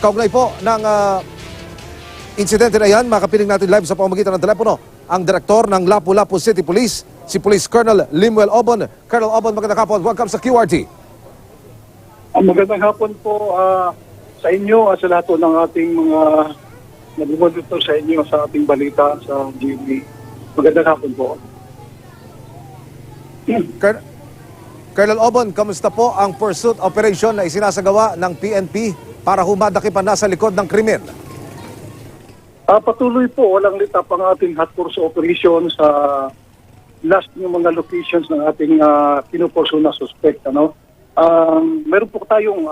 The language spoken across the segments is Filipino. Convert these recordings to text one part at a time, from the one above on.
Kaugnay po ng insidente na yan, makapiling natin live sa pamamagitan ng telepono ang direktor ng Lapu-Lapu City Police, si Police Colonel Limuel Obon. Colonel Obon, magandang hapon. Welcome sa QRT. Magandang hapon po sa inyo at sa lahat ng ating mga nag-monitor sa inyo sa ating balita sa GMA. Magandang hapon po. Colonel Obon, kamusta po ang pursuit operation na isinasagawa ng PNP para humadakipan na sa likod ng krimen? Patuloy po, walang litap ang ating hot pursuit operation sa last ng mga locations ng ating pinupursu na suspect. Meron po tayong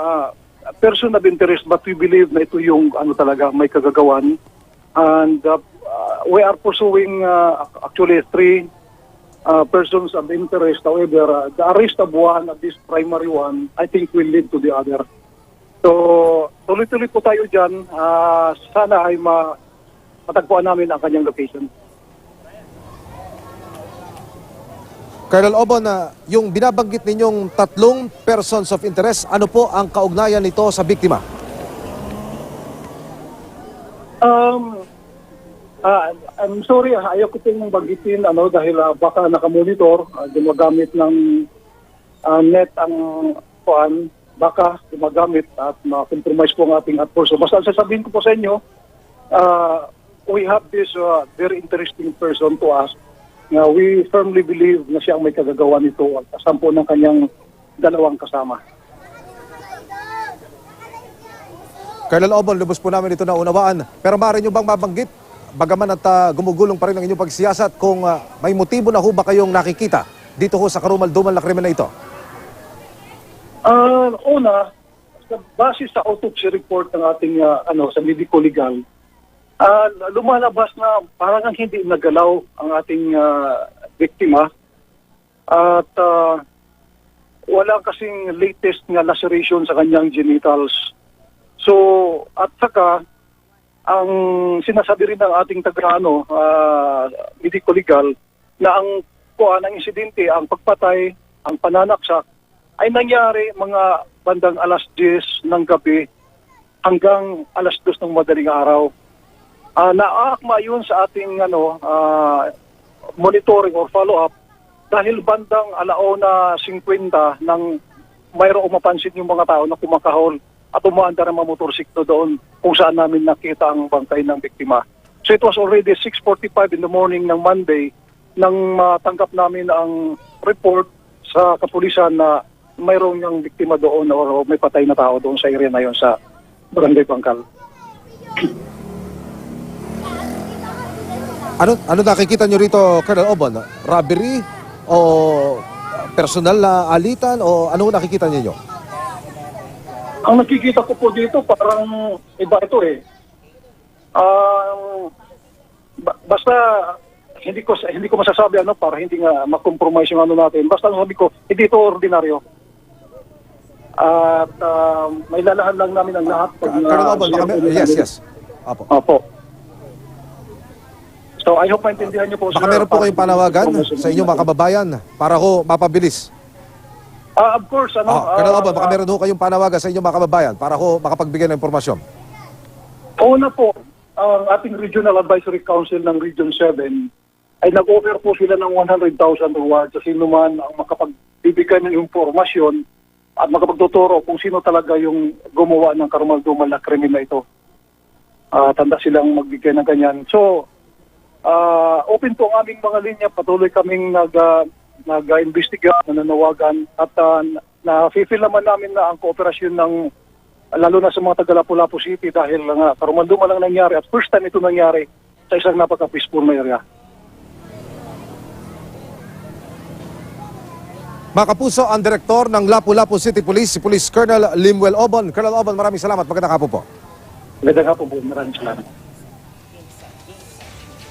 person of interest, but we believe na ito yung talaga may kagagawan. And we are pursuing actually 3 persons of interest. However, the arrest of one, of this primary one, I think will lead to the other. So, tuloy-tuloy po tayo dyan. Sana ay matagpuan namin ang kanyang location. Colonel Obon, yung binabanggit ninyong 3 persons of interest, ano po ang kaugnayan nito sa biktima? I'm sorry, ayaw ko pong banggitin dahil baka nakamonitor, gumagamit ng net ang kuan, baka gumagamit at ma-compromise po ang ating hot pursuit. Basta sasabihin ko po sa inyo, we have this very interesting person to us. We firmly believe na siya ang may kagagawa nito at kasampo ng kanyang 2 kasama. Colonel Obon, lubos po namin ito na unawaan. Pero maaari nyo bang mabanggit, bagaman at gumugulong pa rin ang inyong pagsiyasat, kung may motibo na ho ba kayong nakikita dito ho sa karumal-dumal na krimen na ito? Una, base sa autopsy report ng ating sa medico-legal, lumalabas na parang hindi nagalaw ang ating biktima at wala kasing latest nga laceration sa kanyang genitals. So, at saka ang sinasabi rin ng ating medico-legal na ang insidente, ang pagpatay, ang pananaksak ay nangyari mga bandang alas 10 ng gabi hanggang alas 2 ng madaling araw. Naaakma yun sa ating monitoring or follow-up dahil bandang 1:50 nang mayroong mapansin yung mga tao na kumakahol at umaandar ang mga motorsiklo doon kung saan namin nakita ang bangkay ng biktima. So it was already 6:45 in the morning ng Monday nang matanggap namin ang report sa kapulisan na mayroong yung biktima doon o may patay na tao doon sa area na yun sa Barangay Bangkal. Ano nakikita nyo rito, Colonel Obon? Robbery o personal na alitan o ano nakikita niyo? Ang nakikita ko po dito parang iba ito eh. Basta hindi ko masasabi para hindi nga ma-compromise yung natin. Basta sabi ko, hindi ito ordinaryo. At may lalahan lang namin ang lahat. Colonel Obon, yes. Opo. So I hope maintindihan niyo po. Baka meron po kayong panawagan sa inyong mga kababayan para ho mapabilis. Of course, Colonel Obon, baka meron ho kayong panawagan sa inyong mga kababayan para ho makapagbigay ng impormasyon. Una po, ang ating Regional Advisory Council ng Region 7 ay nag-offer po sila ng 100,000 reward sa sino man ang makapagbibigay ng impormasyon at makapagtuturo kung sino talaga yung gumawa ng karumal-dumal na krimen na ito. Tanda silang magbigay ng ganyan. So, open po ang aming mga linya. Patuloy kaming nag-imbestiga, nananawagan at na-feel naman namin na ang kooperasyon ng lalo na sa mga taga Lapu-Lapu City dahil karumal-dumal lang nangyari at first time ito nangyari sa isang napaka-peaceful na area. Mga kapuso, ang direktor ng Lapu-Lapu City Police, si Police Colonel Limuel Obon. Colonel Obon, maraming salamat. Magandang hapon po. Magandang hapon po. Maraming salamat.